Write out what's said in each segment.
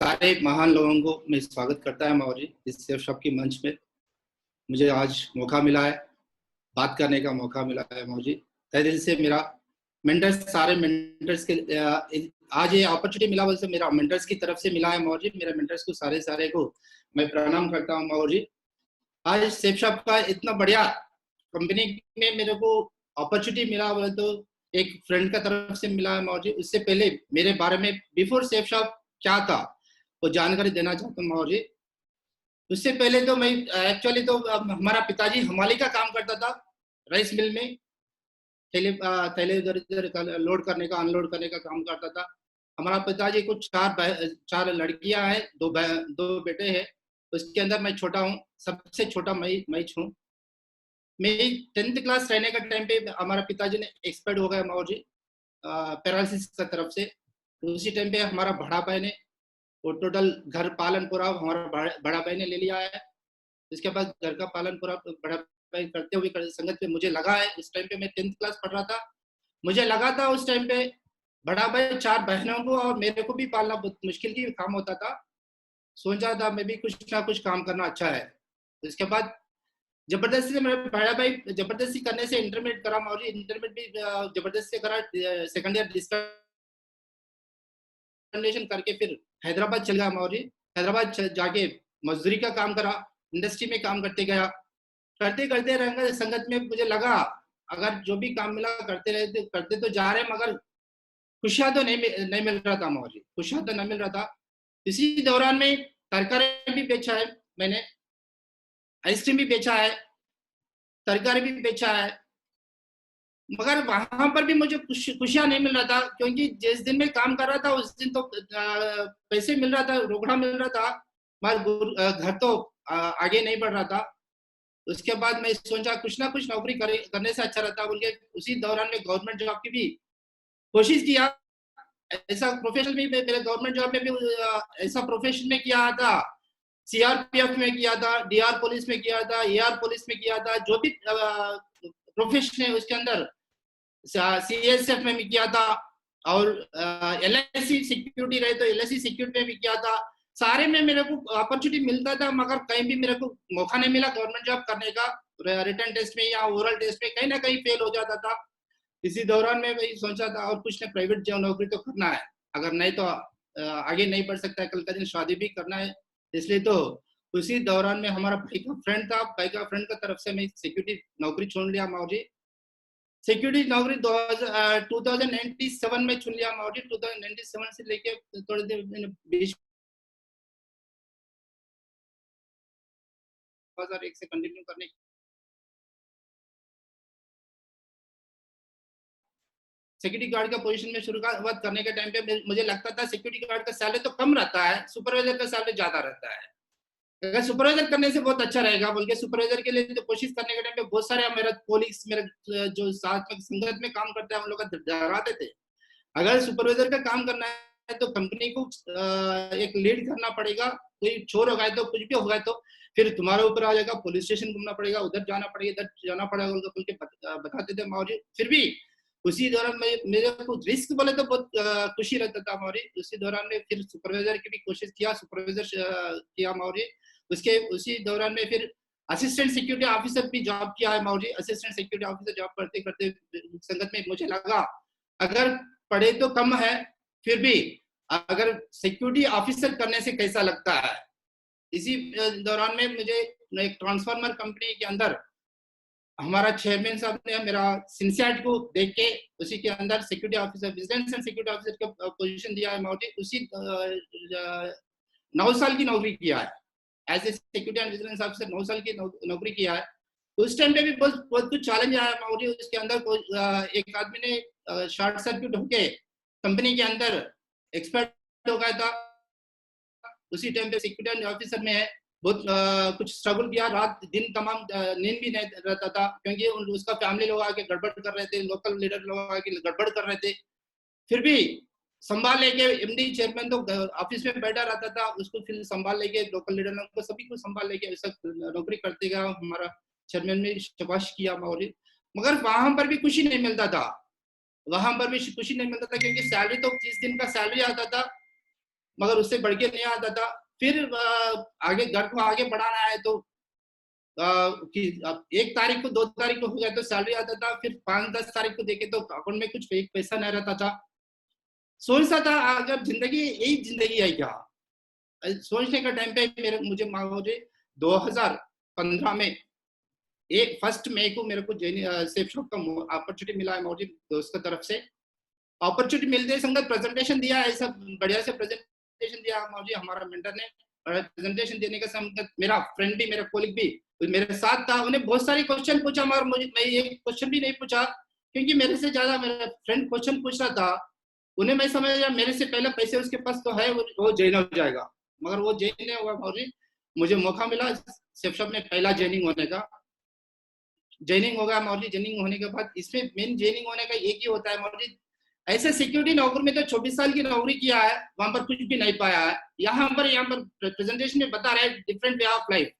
सारे महान लोगों को मैं स्वागत करता है माओ जी इस वर्कशॉप की मंच में। मुझे आज मौका मिला है, बात करने का मौका मिला है माओ जी। तहे दिल से मेरा मेंटर्स, सारे मेंटर्स के आज ये अपॉर्चुनिटी मिला वैसे मेरा मेंटर्स की तरफ से मिला है माओ जी। मेरे मेंटर्स को सारे को मैं प्रणाम करता हूँ माओ जी। आज सेफ शॉप का इतना बढ़िया कंपनी में मेरे को अपॉर्चुनिटी मिला हुआ तो एक फ्रेंड का तरफ से मिला है माओ जी। उससे पहले मेरे बारे में बिफोर सेफ शॉप क्या था वो जानकारी देना चाहता हूँ माओ जी। उससे पहले तो मैं एक्चुअली तो हमारा पिताजी हमाली का काम करता था, राइस मिल में थैले इधर इधर लोड करने का अनलोड करने का काम करता था। हमारा पिताजी को चार लड़कियां हैं, दो बेटे हैं। उसके अंदर मैं छोटा हूँ, सबसे छोटा मैं हूँ। मैं 10th क्लास रहने का टाइम पे हमारा पिताजी ने एक्सपायर हो गया माओ जी, पैरालिसिस की तरफ से। उसी टाइम पे हमारा बड़ा बहन है वो टोटल घर पालन पूरा हमारा बड़ा भाई ने ले लिया है। इसके बाद घर का पालन पूरा बड़ा भाई करते हुए संगत पे मुझे लगा है। उस टाइम पे मैं 10th क्लास पढ़ रहा था, मुझे लगा था उस टाइम पे बड़ा भाई 4 बहनों को और मेरे को भी पालना बहुत मुश्किल की काम होता था। सोचा था मैं भी कुछ ना कुछ काम करना अच्छा है। इसके बाद जबरदस्ती से मेरा बड़ा भाई जबरदस्ती करने से इंटरमीडिएट करा और इंटरमीडिएट भी जबरदस्ती करा। सेकंड ईयर डिस्कंटिन्यूएशन करके फिर हैदराबाद चल गया मौरी। हैदराबाद जाके मजदूरी का काम करा, इंडस्ट्री में काम करते गया। करते करते रहेंगे संगत में मुझे लगा अगर जो भी काम मिला करते तो जा रहे, मगर खुशियां तो नहीं मिल रहा था मौरी, खुशियां तो नहीं मिल रहा था। इसी दौरान में तरकारी भी बेचा है मैंने, आइसक्रीम भी बेचा है, तरकारी भी बेचा है, मगर वहां पर भी मुझे खुशियां नहीं मिल रहा था। क्योंकि जिस दिन मैं काम कर रहा था उस दिन तो पैसे मिल रहा था, रोकड़ा मिल रहा था, मगर घर तो आगे नहीं बढ़ रहा था। उसके बाद मैं सोचा कुछ ना कुछ नौकरी करने से अच्छा रहता बोल के उसी दौरान में गवर्नमेंट जॉब की भी कोशिश किया। ऐसा प्रोफेशन में मेरे गवर्नमेंट जॉब में भी ऐसा प्रोफेशन में किया था, सीआरपीएफ में किया था, डीआर पुलिस में किया था, एआर पुलिस में किया था। जो भी प्रोफेशन है उसके अंदर सीएसएफ में भी किया था और एलआईसी सिक्योरिटी रहे तो एलआईसी सिक्योरिटी में भी किया था। सारे में मेरे को अपॉर्चुनिटी मिलता था, मगर कहीं भी मेरे को मौका नहीं मिला गवर्नमेंट जॉब करने का। रिटर्न टेस्ट में या ओरल टेस्ट में कहीं ना कहीं फेल हो जाता था। इसी दौरान में वही सोचा था और कुछ ने प्राइवेट जॉब नौकरी तो करना है, अगर नहीं तो आगे नहीं बढ़ सकता है, कल का दिन शादी भी करना है। इसलिए तो उसी दौरान में हमारा भाई का फ्रेंड था, भाई का फ्रेंड की तरफ से मैं सिक्योरिटी नौकरी छोड़ लिया माओजी। सिक्योरिटी नौकरी 2097 में चुन लिया माओजी। 2097 से लेके थोड़ी देर 2001 से कंटिन्यू करने सिक्योरिटी गार्ड का पोजीशन में शुरुआत करने के टाइम पे मुझे लगता था सिक्योरिटी गार्ड का सैलरी तो कम रहता है, सुपरवाइजर का सैलरी ज्यादा रहता है। अगर सुपरवाइजर करने से बहुत अच्छा रहेगा बोल के सुपरवाइजर के लिए तो कोशिश करने के टाइम पे बहुत सारे मेरे कोलिग्स, मेरे जो साथ में संगत में काम करते हैं हम लोग डराते थे अगर सुपरवाइजर का काम करना है तो कंपनी को एक लीड करना पड़ेगा। कोई चोर हो गए तो कुछ भी हो गए तो फिर तुम्हारे ऊपर आ जाएगा, पुलिस स्टेशन घूमना पड़ेगा, उधर जाना पड़ेगा, इधर जाना पड़ेगा बोल के बताते थे माओजी। फिर भी उसी दौरान में मेरे को रिस्क बोले तो बहुत खुशी रहता था माओरी। उसी दौरान में फिर सुपरवाइजर की भी कोशिश किया, सुपरवाइजर किया माओरी। उसके उसी दौरान में फिर असिस्टेंट सिक्योरिटी ऑफिसर भी जॉब किया है Mavji. Assistant security officer job करते करते संगत में मुझे लगा अगर पढ़े तो कम है, फिर भी अगर सिक्योरिटी ऑफिसर करने से कैसा लगता है। इसी दौरान में मुझे एक ट्रांसफार्मर कंपनी के अंदर हमारा चेयरमैन साहब ने मेरा सिंसियरिटी को देख के उसी के अंदर security officer, vigilance and security officer का पोजीशन दिया है माउटी। उसी 9 साल की नौकरी किया है as a security and vigilance officer, 9 साल की नौकरी किया है। उस टाइम पे भी बहुत कुछ चैलेंज आया माउटी। उसके अंदर एक आदमी ने शॉर्ट सर्किट होके कंपनी के अंदर एक्सपर्ट हो गया था। उसी टाइम पे सिक्योरिटी ऑफिसर में है बहुत कुछ स्ट्रगल किया, रात दिन तमाम नींद भी नहीं रहता था क्योंकि उसका फैमिली लोग आके गड़बड़ कर रहे थे, लोकल लीडर लोग आके गड़बड़ कर रहे थे। फिर भी संभाल लेके एमडी चेयरमैन तो ऑफिस में बैठा रहता था, उसको फिर संभाल लेके लोकल लीडर लोग को सभी को संभाल लेके ऐसा नौकरी करते गया। हमारा चेयरमैन ने शाबाश किया माहौली, मगर वहां पर भी खुशी नहीं मिलता था। वहां पर भी खुशी नहीं मिलता था क्योंकि सैलरी तो 30 दिन का सैलरी आता था, मगर उससे बढ़ के नहीं आता था। फिर आगे घर को आगे बढ़ाना है तो कि अब 1 तारीख को 2 तारीख को हो गया तो सैलरी आता था, फिर 5-10 तारीख को देखे तो अकाउंट में कुछ पैसा नहीं रहता था। सोचता था अगर जिंदगी यही जिंदगी है क्या। सोचने का टाइम पे मुझे 2015 में 1 मई को मेरे को सेफ शॉप का अपॉर्चुनिटी मिला है मोदी दोस्त की तरफ से। अपॉर्चुनिटी मिलते संगत प्रेजेंटेशन दिया, ऐसा बढ़िया से प्रेजेंटेशन दिया मुझे हमारा मेंटर ने। प्रेजेंटेशन देने का संगत मेरा फ्रेंड भी, मेरा कोलिग भी मेरे साथ था। उन्हें बहुत सारे क्वेश्चन पूछा मगर मुझे मैं ये क्वेश्चन भी नहीं पूछा क्योंकि मेरे से ज्यादा मेरा फ्रेंड क्वेश्चन पूछ रहा था। उन्हें मैं समझ गया मेरे से पहले पैसे उसके पास तो है, वो जॉइन हो जाएगा, मगर वो जॉइन नहीं हुआ। मुझे मौका मिला सेफ शॉप में पहला जॉइनिंग होने का। जॉइनिंग होगा मौली। जॉइनिंग होने के बाद इसमें मेन जॉइनिंग होने का एक ही होता है मौली, ऐसे सिक्योरिटी नौकरी में तो 24 साल की नौकरी किया है, वहां पर कुछ भी नहीं पाया है। यहाँ पर प्रेजेंटेशन में बता रहे हैं डिफरेंट वे ऑफ लाइफ।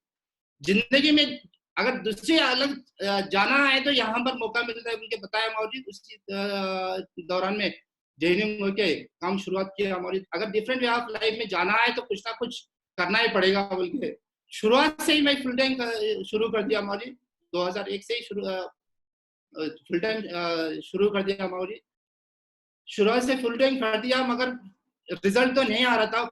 जिंदगी में अगर दूसरे अलग जाना है तो यहाँ पर मौका मिलता है। उनके बताया मौजूद उसी दौरान में जॉइनिंग होके काम शुरुआत किया मौजूद। अगर डिफरेंट वे ऑफ लाइफ में जाना है तो कुछ ना कुछ करना ही पड़ेगा बोल के शुरुआत से ही मैं फुल टाइम शुरू कर दिया मौजूद। 2001 से ही फुल टाइम शुरू कर दिया मौजूद। शुरुआत से फुल टाइम कर दिया मगर रिजल्ट तो नहीं आ रहा था।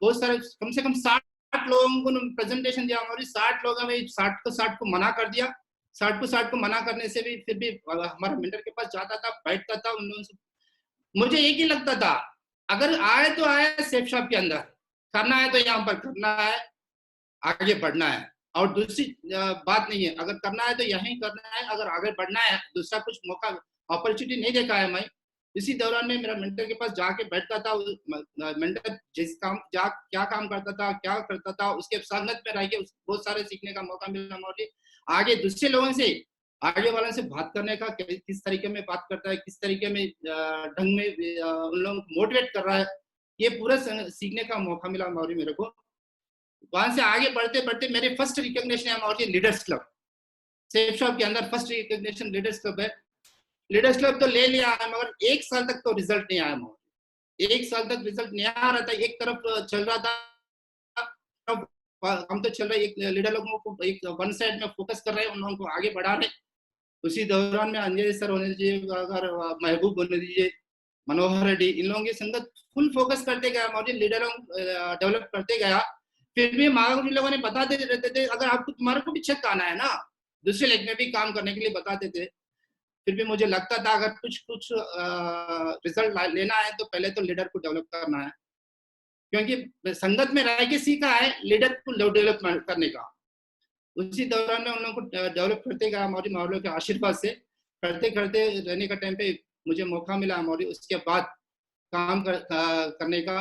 बहुत सारे कम से कम 60 लोगों को प्रेजेंटेशन दिया हमारी। 60 लोगों में 60 को मना कर दिया। 60 को मना करने से भी फिर भी हमारा मेंटर के पास जाता था, बैठता था उन लोगों से। मुझे एक ही लगता था अगर आए तो आए सेफ शॉप के अंदर, करना है तो यहाँ पर करना है, आगे बढ़ना है और दूसरी बात नहीं है। अगर करना है तो यहीं करना है, अगर आगे बढ़ना है दूसरा कुछ मौका अपॉर्चुनिटी नहीं देखा है मैं। इसी दौरान में मेरा मेंटर के पास जाके बैठता था। मेंटर जिस काम क्या काम करता था, क्या करता था, उसके संगत में रह के बहुत सारे सीखने का मौका मिला मुझे। आगे दूसरे लोगों से, आगे वालों से बात करने का, किस तरीके में बात करता है, किस तरीके में ढंग में उन लोगों को मोटिवेट कर रहा है, ये पूरा सीखने का मौका मिला मौरी मेरे को। वहां से आगे बढ़ते बढ़ते मेरे फर्स्ट रिकॉग्निशन है मौरी लीडर्स क्लब। सेफ शॉप के अंदर फर्स्ट रिकॉग्निशन लीडर्स क्लब है। लीडर्स क्लब तो ले लिया है मगर 1 साल तक तो रिजल्ट नहीं आया मगर। 1 साल तक रिजल्ट नहीं आ रहा था। एक तरफ चल रहा था, हम तो चल रहे, एक लीडर लोगों को एक वन साइड में फोकस कर रहे हैं, उन लोगों को आगे बढ़ा रहे। उसी दौरान में अंजय सर होने दीजिए, अगर महबूब होने दीजिए, मनोहर रेड्डी, इन लोगों की संगत फुल फोकस करते गया मौजूद, लीडरों डेवलप करते गया। फिर भी महावीर लोगों ने बताते रहते थे अगर आपको तुम्हारे को भी चेक आना है ना, दूसरे लेग में भी काम करने के लिए बताते थे। फिर भी मुझे लगता था अगर कुछ रिजल्ट लेना है तो पहले तो लीडर को डेवलप करना है, क्योंकि संगत में रह के सीखा है लीडर को डेवलप करने का। उसी दौरान में उन लोगों को डेवलप करते गया मौरी माहौलों के आशीर्वाद से। करते करते रहने का टाइम पे मुझे मौका मिला मौरी। उसके बाद काम करने का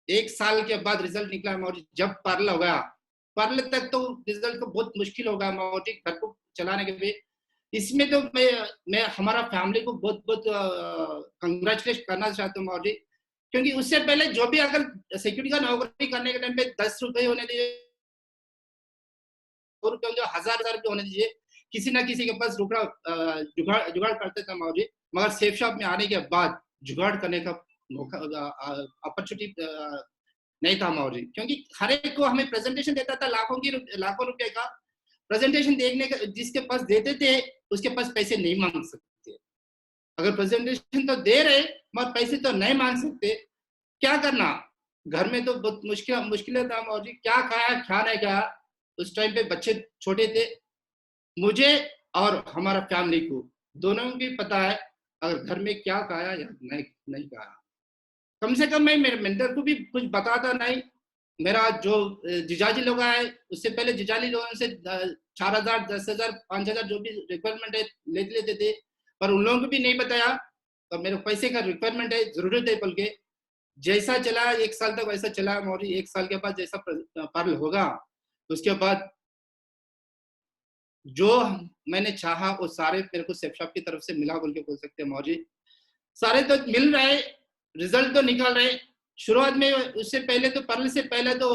1 साल के बाद रिजल्ट निकला मौरी। जब पर्ल हो गया, पर्ल तक तो रिजल्ट तो बहुत मुश्किल हो गया मौरी घर को चलाने के लिए। इसमें तो मैं हमारा फैमिली को बहुत बहुत कंग्रेचुलेट करना चाहता हूँ मौजी, क्योंकि उससे पहले जो भी अगर सिक्योरिटी का नौकरी करने के टाइम पे 10 रुपए होने दीजिए, 100 रुपए, 1000 रुपए होने दीजिए, किसी ना किसी के पास जुगाड़ करते थे मौजी। मगर सेफ शॉप में आने के बाद जुगाड़ करने का मौका अपॉर्चुनिटी नहीं था मौजी, क्योंकि हर एक को हमें प्रेजेंटेशन देता था लाखों रुपए का प्रेजेंटेशन देखने का। जिसके पास देते थे उसके पास पैसे नहीं मांग सकते। अगर प्रेजेंटेशन तो दे रहे मगर पैसे तो नहीं मांग सकते, क्या करना। घर में तो बहुत मुश्किल था मौजी, क्या खाया क्या नहीं खाया। उस टाइम पे बच्चे छोटे थे, मुझे और हमारा फैमिली को दोनों को पता है अगर घर में क्या खाया या नहीं खाया। कम से कम मैं मेरे मेंटर को भी कुछ बताता नहीं। मेरा जो जिजाजी लोग आए उससे पहले जिजाजी लोगों से 4000, 10,000, 5,000 जो भी रिक्वायरमेंट है लेते थे, पर उन लोगों को भी नहीं बताया और मेरे पैसे का रिक्वायरमेंट है, जरूरत है बोल के। जैसा चला 1 साल तक वैसा चला मौरी। 1 साल के बाद जैसा पर्ल होगा उसके बाद जो मैंने चाहा वो सारे मेरे को सेफ शॉप की तरफ से मिला बोल के बोल सकते हैं मौजी। सारे तो मिल रहे, रिजल्ट तो निकल रहे। शुरुआत में उससे पहले तो पर्ल से पहले तो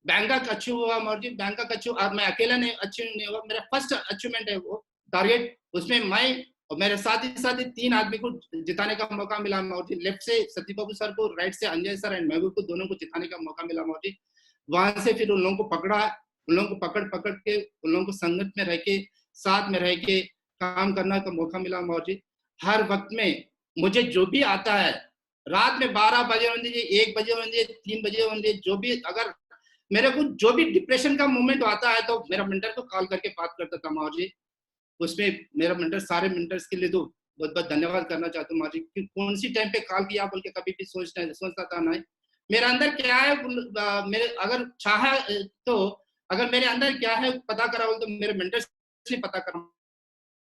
बैंकॉक अचीव हुआ मौजी। बैंकॉक अचीव मैं अकेला नहीं अचीव नहीं हुआ, मेरा फर्स्ट अचीवमेंट है वो टारगेट। उसमें मैं और मेरे साथ ही 3 आदमी को जिताने का मौका मिला माहौर जी। लेफ्ट से सतीश बाबू सर को, राइट से अंजय सर एंड महबूब को, दोनों को जिताने का मौका मिला माहौर जी। वहां से फिर उन लोगों को पकड़ा, उन लोगों को पकड़ के उन लोगों को संगत में रह के, साथ में रह के काम करने का मौका मिला माहौर जी। हर वक्त में मुझे जो भी आता है, रात में 12 बजे होने दीजिए, 1 बजे होने दीजिए, 3 बजे होने दीजिए, जो भी अगर मेरे को जो भी डिप्रेशन का मोमेंट आता है तो मेरा मेंटर को कॉल करके बात करता था माहौर जी। उसमें मेरा मेंटर, सारे मेंटर्स के लिए तो बहुत बहुत धन्यवाद करना चाहता हूँ माहौर जी कि कौन सी टाइम पे कॉल किया बोल के कभी भी सोचता था नहीं। मेरे अंदर क्या है, मेरे अगर चाहा तो, अगर मेरे अंदर क्या है पता करा हो तो मेरे मेंटर्स ने पता करा।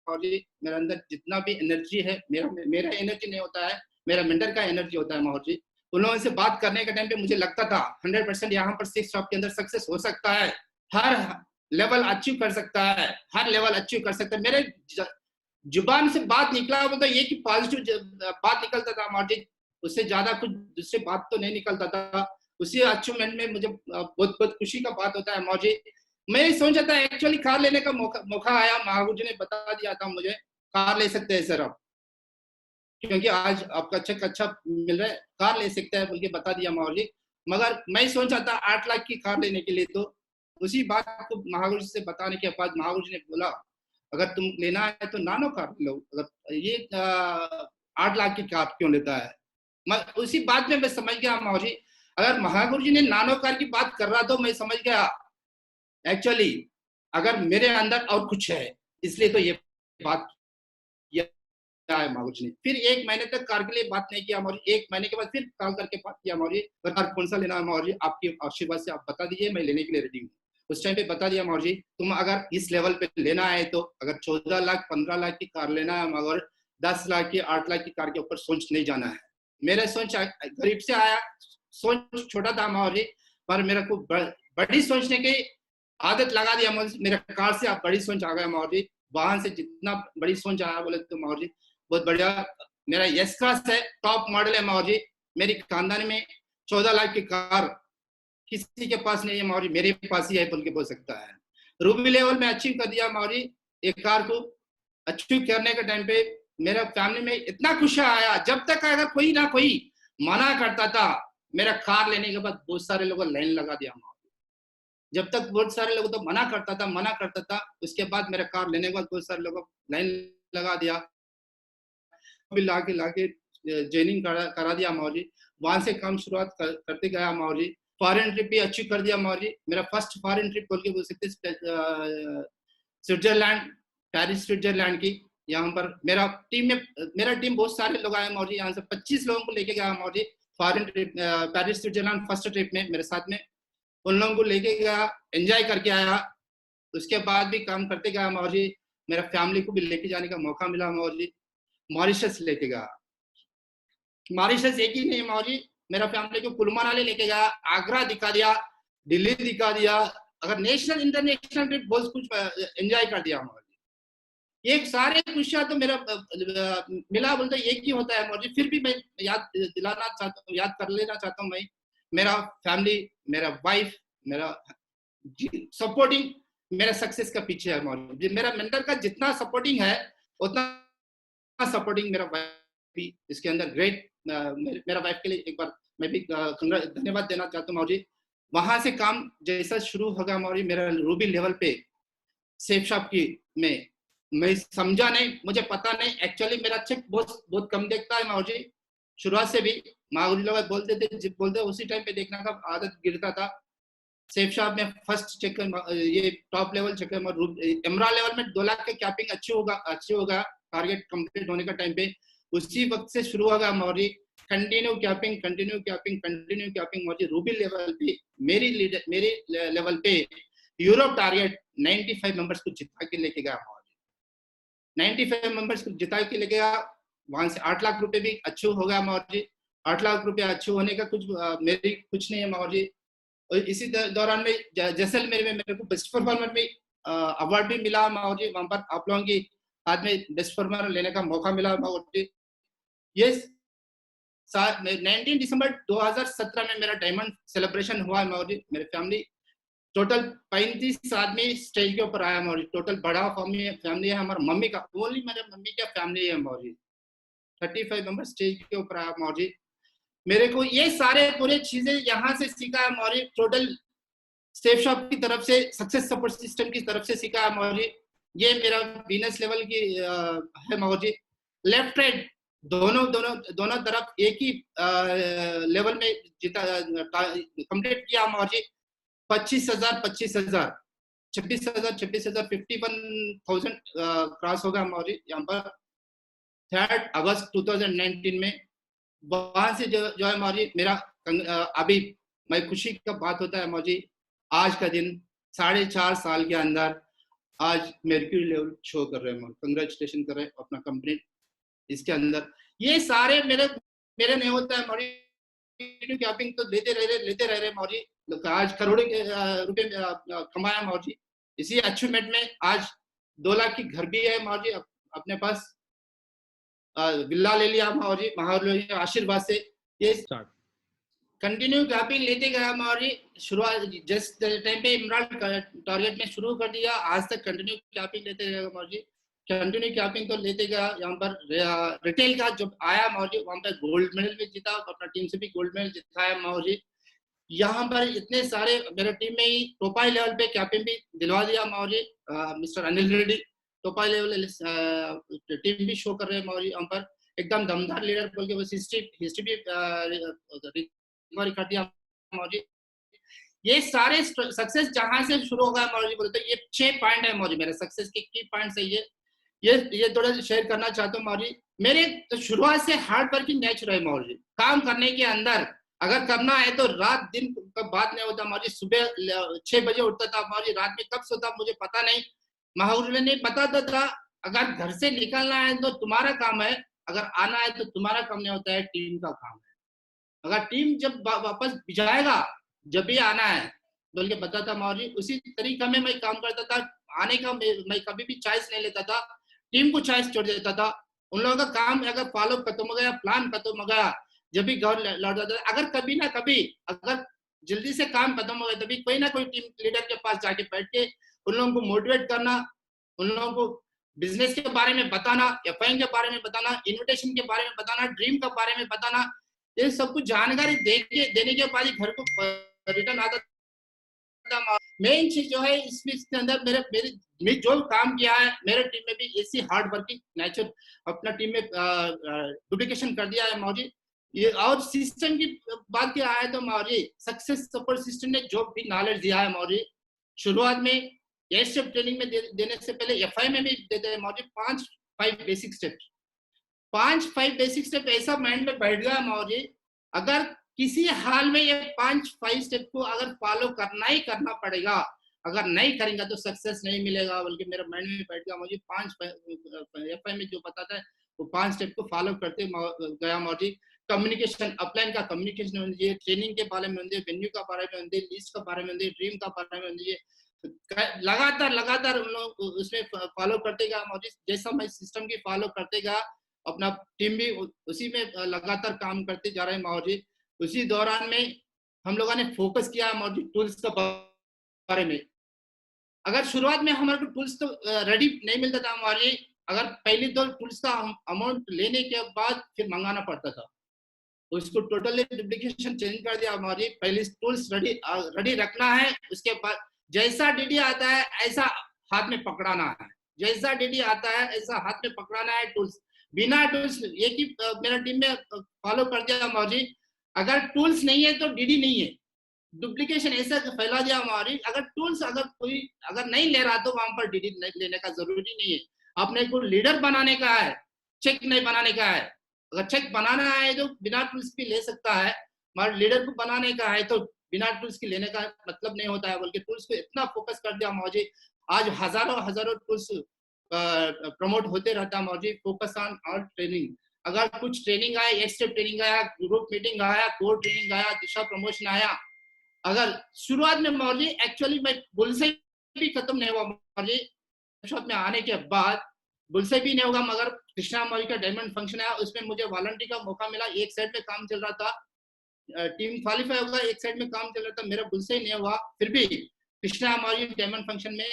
और जी मेरे अंदर जितना भी एनर्जी है, मेरा एनर्जी नहीं होता है, मेरा मेंटर का एनर्जी होता है माहौर जी। उन लोगों से बात करने के टाइम पे मुझे लगता था 100% यहाँ पर 6 शॉप के अंदर सक्सेस हो सकता है, हर लेवल अचीव कर सकता है, हर लेवल अचीव कर सकता है। मेरे जुबान से बात निकला वो तो ये कि पॉजिटिव बात निकलता था माहौर जी, उससे ज्यादा कुछ दूसरी बात तो नहीं निकलता था। उसी अचीवमेंट में मुझे बहुत बहुत खुशी का बात होता है माहौर जी। मैं सोचा था एक्चुअली कार लेने का मौका आया, महागुरु जी ने बता दिया था मुझे कार ले सकते हैं सर आप, क्योंकि आज आपका चेक अच्छा मिल रहा है, कार ले सकते हैं बोल के बता दिया माहौर जी। मगर मैं सोचा था 8 लाख की कार लेने के लिए, तो उसी बात को महागुरु जी से बताने के बाद महागुरु जी ने बोला अगर तुम लेना है तो नानो कार लो, अगर ये 8 लाख की कार क्यों लेता है। मैं उसी बात में मैं समझ गया माहौर जी, अगर महागुरु जी ने नानो कार की बात कर रहा तो मैं समझ गया एक्चुअली अगर मेरे अंदर और कुछ है, इसलिए तो ये बात किया है महागुरु जी ने। फिर 1 महीने तक कार के लिए बात नहीं किया माहौर जी। 1 महीने के बाद फिर कॉल करके बात किया माहौर जी, कार कौन सा लेना है माहौर जी, आपकी आशीर्वाद से आप बता दीजिए, मैं लेने के लिए रेडी हूँ। उस टाइम पे बता दिया माहौर जी, तुम अगर इस लेवल पे लेना है तो अगर 14 लाख 15 लाख की कार लेना है, मगर 10 लाख की 8 लाख की कार के ऊपर सोच नहीं जाना है। मेरा सोच गरीब से आया, सोच छोटा था माहौर जी, पर मेरे को बड़ी सोचने की आदत लगा दिया मेरे कार से आप बड़ी सोच आ गया माहौर जी। वहां से जितना बड़ी सोच आया बोले तो माहौर जी बहुत बढ़िया। मेरा यस क्लास है, टॉप मॉडल है माहौर जी। मेरी खानदान में 14 लाख की कार किसी के पास नहीं है माहौर जी, मेरे पास ही है बोल के बोल सकता है। रूबी लेवल में अचीव कर दिया माहौर जी। एक कार को अचीव करने के टाइम पे मेरा फैमिली में इतना खुशी आया, जब तक अगर कोई ना कोई मना करता था, मेरा कार लेने के बाद बहुत सारे लोगों लाइन लगा दिया माहौर जी। जब तक बहुत सारे लोगों तो मना करता था, उसके बाद मेरा कार लेने के बाद बहुत सारे लोगों लाइन लगा दिया, लाके ज्वाइनिंग करा दिया माहौर जी। वहां से काम शुरुआत करते गया माहौर जी। फॉरेन ट्रिप भी अचीव कर दिया माहौर जी। मेरा फर्स्ट फॉरेन ट्रिप बोल के बोल सकते स्विट्जरलैंड, पेरिस स्विट्जरलैंड की। यहाँ पर मेरा टीम बहुत सारे लोग आए माहौर जी, यहाँ से 25 लोगों को लेके गया Mahaur ji foreign trip Paris Switzerland first trip में मेरे साथ में। उन लोगों को लेके गया, एंजॉय करके आया। उसके बाद भी काम करते गया माहौर जी। मेरा फैमिली को भी लेके जाने का मौका मिला माहौर जी। मॉरिशस लेके गया, मॉरिशस एक ही नहीं माहौर जी, मेरा फैमिली को कुल्लू मनाली लेके गया, आगरा दिखा दिया, दिल्ली दिखा दिया। अगर नेशनल इंटरनेशनल ट्रिप बहुत कुछ एंजॉय कर दिया माहौर जी। ये सारे खुशियां तो मेरा मिला बोलते एक ही होता है माहौर जी। फिर भी मैं याद दिलाना चाहता हूँ, याद कर लेना चाहता हूँ, मैं मेरा फैमिली, मेरा वाइफ, मेरा सपोर्टिंग मेरा सक्सेस का पीछे है माहौर जी। मेरा मेंटर का जितना सपोर्टिंग है उतना सपोर्टिंग मेरा वाइफ भी इसके अंदर ग्रेट। मेरा वाइफ के लिए एक बार मैं भी धन्यवाद देना चाहता हूँ माहौर जी। वहां से काम जैसा शुरू होगा माहौर जी, मेरा रूबी लेवल पे सेफ शॉप की में मैं समझा नहीं, मुझे पता नहीं एक्चुअली मेरा चेक बहुत बहुत कम देखता है माहौर जी। शुरुआत से भी माहौर जी लोग बोलते उसी टाइम पे देखने का आदत गिरता था। सेफ शॉप में फर्स्ट चेक ये टॉप लेवल चेक एमरा लेवल में 2 लाख का कैपिंग अच्छी होगा टारगेट कंप्लीट होने का टाइम पे। उसी वक्त से शुरू होगा माहौर जी कंटिन्यू कैपिंग माहौर जी। रूबी लेवल पे मेरी लेवल पे यूरोप टारगेट 95 मेंबर्स को जिता के लेके गया माहौर जी। 95 मेंबर्स को जिता के लेके गया। वहां से 8 लाख रुपए भी अच्छे हो गया माहौर जी। 8 लाख रुपए अच्छे होने का मेरी कुछ नहीं है माहौर जी। और इसी दौरान में जैसलमेर में मेरे को बेस्ट परफॉर्मर में अवार्ड भी मिला माहौर जी। वहां पर आप लोगों की हाथ में बेस्ट परफॉर्मर लेने का मौका मिला माहौर जी। ये 19 दिसंबर 2017 में मेरा डायमंड सेलिब्रेशन हुआ है माहौर जी। मेरे फैमिली टोटल 35 आदमी स्टेज के ऊपर आया मौजी। टोटल बड़ा फैमिली है हमारा, मम्मी का ओनली मेरे मम्मी का फैमिली है मौजी। 35 मेंबर स्टेज के ऊपर आया मौजी। मेरे को ये सारे पूरे चीजें यहाँ से सीखा है मौजी। टोटल सेफ शॉप की तरफ से, सक्सेस सपोर्ट सिस्टम की तरफ से सीखा है मौजी। ये मेरा बिजनेस लेवल की है मौजी। लेफ्ट राइट दोनों दोनों दोनों तरफ एक ही लेवल में जीता कंप्लीट किया मौजी। 25,000 25,000 26,000 26,000 51,000 क्रॉस होगा मौजी यहाँ पर 3 अगस्त 2019 में। वहां से जो है मौजी मेरा अभी मैं खुशी का बात होता है मौजी, आज का दिन 4.5 साल के अंदर आज मेर्क्यूरी लेवल शो कर रहे हैं। कंग्रेचुलेशन कर रहे हैं अपना कंपनी इसके अंदर। ये सारे मेरे नहीं होता है मौजी। कैपिंग तो लेते रह रहे मौजी। आज करोड़ों के रुपए कमाया मौजी। इसी अचीवमेंट में आज 2 लाख की घर भी है मौजी अपने पास। विल्ला ले लिया मौजी महाराज आशीर्वाद से। ये कंटिन्यू कैपिंग लेते गया मौजी। शुरुआत जस्ट टाइम पे इमराल्ड टारगेट में शुरू कर दिया, आज तक कंटिन्यू कैपिंग लेते गया मौजी। कंटिन्यू कैपिंग तो लेते गया। यहाँ पर रिटेल का जब आया मौजी वहां पर गोल्ड मेडल भी जीता, अपना टीम से भी गोल्ड मेडल जिताया मौजी। यहाँ पर इतने सारे मेरे टीम में ही टोपाई लेवल पे कैपिंग भी दिलवा दिया मौजी। मिस्टर अनिल रेड्डी टोपाई लेवल टीम भी शो कर रहे हैं मौजी। यहाँ पर एकदम दमदार लीडर बोल के बस हिस्ट्री भी रिकवरी कर दिया मौजी। ये सारे सक्सेस जहां से शुरू होगा मौजी बोलते ये 6 पॉइंट है मौजी मेरे सक्सेस के की पॉइंट है। ये थोड़ा शेयर करना चाहता हूँ मौजी। मेरे तो शुरुआत से हार्ड वर्किंग नेचर है मौजी। काम करने के अंदर अगर करना है तो रात दिन का बात नहीं होता मौजी। सुबह 6 बजे उठता था मौजी, रात में कब सोता मुझे पता नहीं। महाउर ने बताता था अगर घर से निकलना है तो तुम्हारा काम है, अगर आना है तो तुम्हारा काम नहीं होता है, टीम का काम है। अगर टीम जब वापस जाएगा जब भी आना है बोल के बताता मौजी। उसी तरीका में मैं काम करता था। आने का मैं कभी भी चॉइस नहीं लेता था, टीम को चॉइस छोड़ देता था। उन लोगों का काम अगर फॉलो खत्म हो गया, प्लान खत्म हो गया, जब भी घर लौट जाता था, अगर कभी ना कभी अगर जल्दी से काम खत्म हो गया तभी कोई ना कोई टीम लीडर के पास जाके बैठ के उन लोगों को मोटिवेट करना, उन लोगों को बिजनेस के बारे में बताना, एफआईएन के बारे में बताना, इन्विटेशन के बारे में बताना, ड्रीम के बारे में बताना। ये सब कुछ जानकारी देने के बाद ही घर को रिटर्न आता था। मेन चीज जो है इसके अंदर मेरे जो काम किया है मेरे टीम में भी ऐसी हार्ड वर्किंग नेचर अपना टीम में डुप्लीकेशन कर दिया है मौजी। ये और सिस्टम की बात क्या आया तो मौजी सक्सेस सपोर्ट सिस्टम ने जो भी नॉलेज दिया है मौजी, शुरुआत में ये स्टेप ट्रेनिंग में देने से पहले एफआई में भी देते हैं मौजी 5 बेसिक स्टेप। 5 बेसिक स्टेप ऐसा माइंड में बैठ गया मौजी, अगर किसी हाल में ये 5 स्टेप को अगर फॉलो करना ही करना पड़ेगा, अगर नहीं करेंगे तो सक्सेस नहीं मिलेगा, बल्कि मेरा माइंड में बैठ गया मौजी। 5 एफआई में जो बताता है वो 5 स्टेप को फॉलो करते गया मौजी। कम्युनिकेशन अपलाइन का कम्युनिकेशन होनी, ट्रेनिंग के बारे में होनी, वेन्यू का बारे में होनी, लिस्ट का बारे में होनी, ड्रीम का बारे में होनी, लगातार उन लोग उसमें फॉलो करते गया मौजी। जैसा मैं सिस्टम की फॉलो करते गया अपना टीम भी उसी में लगातार काम करते जा रहे हैं मौजी। उसी दौरान में हम लोगों ने फोकस किया मौजी टूल्स के बारे में। अगर शुरुआत में हमारे को टूल्स तो रेडी नहीं मिलता था मौजी, अगर पहले 2 टूल्स का अमाउंट लेने के बाद फिर मंगाना पड़ता था, उसको टोटली डुप्लीकेशन चेंज कर दिया मौजी। पहले टूल्स रेडी रखना है, उसके बाद जैसा डीडी आता है ऐसा हाथ में पकड़ाना है, जैसा डीडी आता है ऐसा हाथ में पकड़ाना है। टूल्स बिना टूल्स एक ही मेरा टीम में फॉलो कर दिया मौजी, अगर टूल्स नहीं है तो डीडी नहीं है, डुप्लीकेशन ऐसा फैला दिया मौजी। अगर टूल्स अगर कोई अगर नहीं ले रहा तो वहां पर डीडी लेने का जरूरी नहीं है। आपने को लीडर बनाने का है, चेक नहीं बनाने का है। अगर चेक बनाना है तो बिना टूल्स भी ले सकता है, मगर लीडर को बनाने का है तो बिना टूल्स की लेने का मतलब नहीं होता है, बल्कि टूल्स पे इतना फोकस कर दिया मौजी। आज हजारों टूल्स प्रमोट होते रहता है मौजी। फोकस ऑन ऑल ट्रेनिंग, अगर कुछ ट्रेनिंग आया, एक स्टेप ट्रेनिंग आया, ग्रुप मीटिंग आया, कोर ट्रेनिंग आया, दिशा प्रमोशन आया, अगर शुरुआत में मौजी एक्चुअली मैं बुलसे भी खत्म नहीं हुआ मौजी, शॉप में आने के बाद बुलसे भी नहीं होगा, मगर कृष्णा मौजी का डायमंड फंक्शन आया, उसमें मुझे वॉलंटियर का मौका मिला। एक साइड में काम चल रहा था, टीम क्वालिफाई होगा, एक साइड में काम चल रहा था, मेरा बुलसे ही नहीं हुआ। फिर भी कृष्णा मौर्य डायमंड फंक्शन में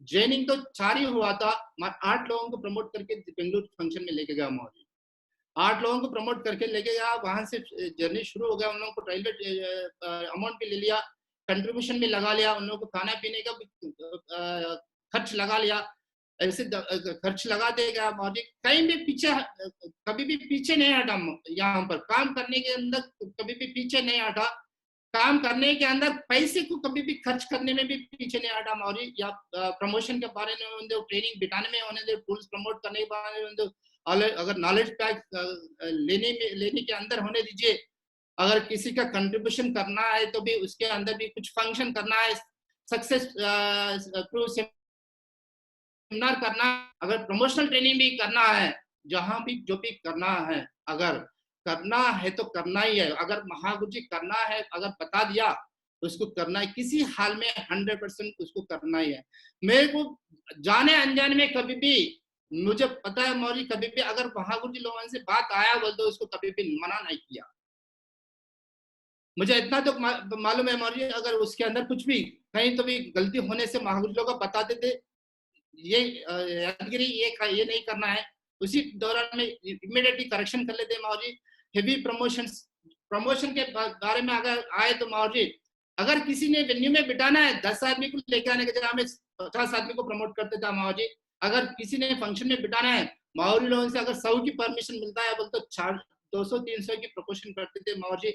ज्वाइनिंग तो 4 ही हुआ था, मगर 8 लोगों को प्रमोट करके बेंगलुरु फंक्शन में लेके गया मौर्य। 8 लोगों को प्रमोट करके लेके गया, वहां से जर्नी शुरू हो गया। उन लोगों को रेलवे अमाउंट भी ले लिया, कंट्रीब्यूशन भी लगा लिया, उन लोगों को खाना पीने का भी खर्च लगा लिया। ऐसे खर्च लगा देगा मौर्य, कहीं भी पीछे कभी भी पीछे नहीं हटा। यहाँ पर काम करने के अंदर कभी भी पीछे नहीं हटा, काम करने के अंदर पैसे को कभी भी खर्च करने में भी पीछे नहीं हटा मौर्य। या प्रमोशन के बारे में होने दो, ट्रेनिंग बिठाने में होने दो, टूल्स प्रमोट करने के बारे में होने दो, अगर नॉलेज पैक लेने के अंदर होने दीजिए। अगर किसी का कंट्रीब्यूशन करना है तो भी उसके अंदर भी कुछ फंक्शन करना है, सक्सेस थ्रू सेमिनार करना, अगर प्रमोशनल ट्रेनिंग भी करना है, जहां भी जो भी करना है, अगर करना है तो करना ही है। अगर महागुरु जी करना है, अगर बता दिया तो उसको करना है, किसी हाल में 100% उसको करना ही है। मेरे को जाने अनजाने में कभी भी, मुझे पता है मौर्य, कभी भी अगर महागुरु जी लोगों से बात आया बोल तो उसको कभी भी मना नहीं किया। मुझे इतना तो मालूम है मौर्य, अगर उसके अंदर कुछ भी कहीं तो भी गलती होने से महागुरु लोग बताते थे, ये यादगिरी ये नहीं करना है, उसी दौरान में इमीडिएटली करेक्शन कर लेते मौर्य। हेवी प्रमोशन के बारे में अगर आए तो मौर्य, अगर किसी ने वेन्यू में बिठाना है 10 आदमी को लेकर आने के जगह में 50 आदमी को प्रमोट करते था मौर्य। अगर किसी ने फंक्शन में बिठाना है, मौर्य लोगों से अगर 100 की परमिशन मिलता है बोल तो 200-300 की प्रपोर्शन करते थे मौर्य।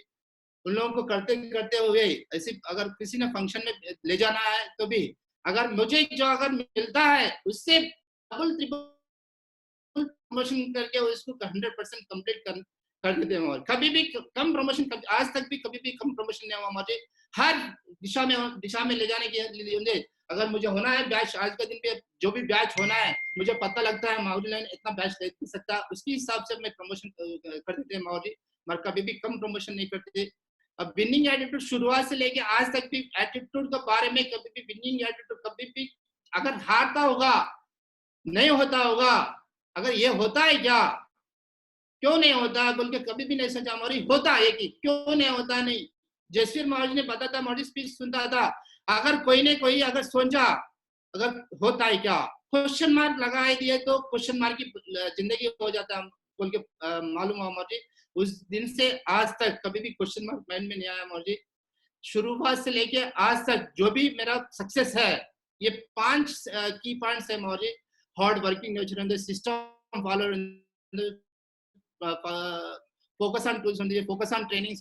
उन लोगों को करते करते हुए ऐसे अगर किसी ने फंक्शन में ले जाना है तो भी, अगर मुझे जो अगर मिलता है उससे डबल ट्रिपल प्रमोशन करके उसको 100% कंप्लीट कर देते हैं। और कभी भी कम प्रमोशन, आज तक भी कभी भी कम प्रमोशन नहीं हुआ मुझे। हर दिशा में ले जाने के लिए, अगर मुझे होना है बैच, आज का दिन पे जो भी बैच होना है, मुझे पता लगता है माउरी लाइन इतना बैच ले सकता, उसके हिसाब से मैं प्रमोशन कर देते हैं माउरी, मगर कभी भी कम प्रमोशन नहीं करते थे। अब विनिंग एटीट्यूड शुरुआत से लेके आज तक भी एटीट्यूड के बारे में कभी भी विनिंग एटीट्यूड कभी भी, अगर हारता होगा नहीं होता होगा, अगर ये होता है क्या, क्यों नहीं होता बोल के कभी भी नहीं सोचा मौर्य, होता है कि क्यों नहीं होता नहीं। जसवीर मौर्य ने बताया था, मौर्य स्पीच सुनता था, अगर कोई ने कोई अगर सोचा अगर होता है क्या, क्वेश्चन मार्क लगाए दिए तो क्वेश्चन मार्क की जिंदगी हो जाता है बोल के मालूम हुआ मौर्य। उस दिन से आज तक कभी भी क्वेश्चन मार्क माइंड में नहीं आया मौर्य। शुरुआत से लेके आज तक जो भी मेरा सक्सेस है, ये 5 की पॉइंट्स है Maurya. Hard working nature, system follow, focus on tools, focus on training,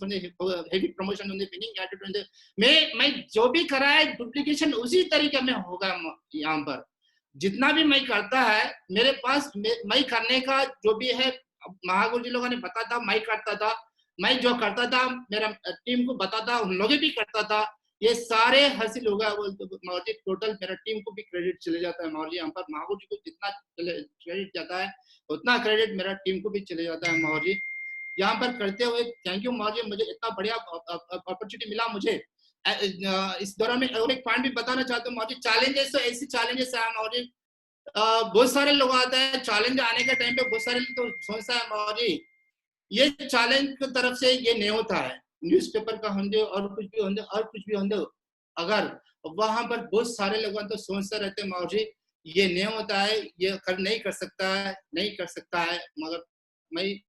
heavy promotion, winning attitude, मैं जो भी करा है डुप्लीकेशन उसी तरीके में होगा। यहाँ पर जितना भी मैं करता है मेरे पास मैं करने का जो भी है, महागुरु जी लोगों ने बताया था, मैं करता था, मैं जो करता था मेरा टीम को बताता, उन लोग भी करता था, ये सारे हासिल होगा मौर्य। टोटल मेरा टीम को भी क्रेडिट चले जाता है मौर्य। यहाँ पर महागुरु जी को जितना क्रेडिट जाता है उतना क्रेडिट मेरा टीम को भी चले जाता है मौर्य। यहाँ पर करते हुए थैंक यू मौर्य, मुझे इतना बढ़िया अपॉर्चुनिटी मिला मुझे। इस दौरान में और एक पॉइंट भी बताना चाहता हूँ मौर्य, चैलेंजेस तो ऐसे चैलेंजेस है मौर्य, बहुत सारे लोग आते हैं चैलेंज आने के टाइम पे, बहुत सारे तो सोचता है मौर्य ये चैलेंज की तरफ से ये नहीं होता है, न्यूज़पेपर का होंगे और कुछ भी होंगे और कुछ भी होंगे, अगर वहां पर बहुत सारे लोग तो सोचते रहते हैं मौर्य ये नहीं होता है, ये नहीं कर सकता है, नहीं कर सकता है, मगर मैं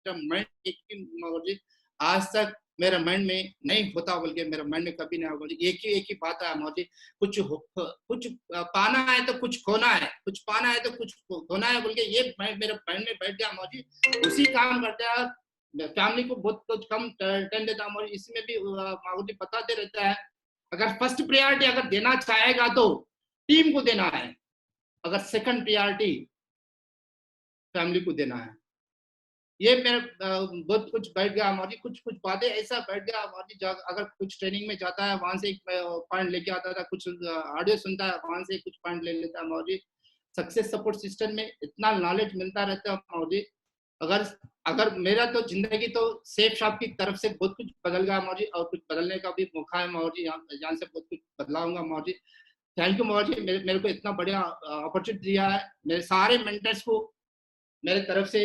मौर्य आज तक मेरे माइंड में नहीं होता बोल के, मेरे माइंड में कभी नहीं होगा। एक ही बात है मौर्य, कुछ पाना है तो कुछ खोना है, कुछ पाना है तो कुछ खोना है बोल के, ये मेरे माइंड में बैठ गया मौर्य। उसी काम करता है, फैमिली को बहुत कुछ कम टाइम देता है मौर्य। इसमें भी मौर्य बताते रहता है, अगर फर्स्ट प्रायोरिटी अगर देना चाहेगा तो टीम को देना है, अगर सेकंड प्रायोरिटी फैमिली को देना है। ये मेरा बहुत कुछ बैठ गया मौर्य, कुछ बातें ऐसा बैठ गया मौर्य। अगर कुछ ट्रेनिंग में जाता है वहां से एक पॉइंट लेके आता था, कुछ ऑडियो सुनता है वहां से कुछ पॉइंट ले लेता है मौर्य। सक्सेस सपोर्ट सिस्टम में इतना नॉलेज मिलता रहता है मौर्य। अगर अगर मेरा तो जिंदगी तो सेफ शॉप की तरफ से बहुत कुछ बदल गया मौर्य, और कुछ बदलने का भी मौका है मौर्य, यहाँ से बहुत कुछ बदलाऊंगा मौर्य। थैंक यू मौर्य, मेरे को इतना बढ़िया अपॉर्चुनिटी दिया है, मेरे सारे मेंटर्स को मेरे तरफ से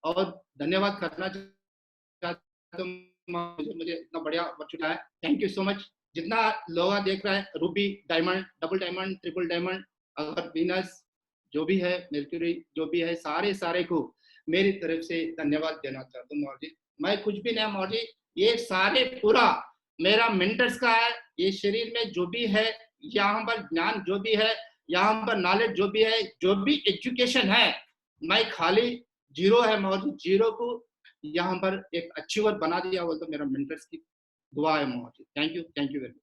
और धन्यवाद करना चाहता हूँ। मुझे इतना बढ़िया अपॉर्चुनिटी है, थैंक यू सो मच। जितना लोग देख रहा है, Ruby, diamond, double diamond, triple diamond, अगर वीनस जो भी है, मर्क्यूरी जो भी है, सारे को मेरी तरफ से धन्यवाद देना चाहता हूँ मौर्य। मैं कुछ भी नहीं मौर्य, ये सारे पूरा मेरा मेंटर्स का है। ये शरीर में जो भी है, यहाँ पर ज्ञान जो भी है, यहाँ पर नॉलेज जो भी है, जो भी एजुकेशन है, मैं खाली जीरो है मौर्य, जीरो को यहाँ पर एक अचीवर बना दिया, वो तो मेरा मेंटर्स की दुआ है Maurya. Thank you very much.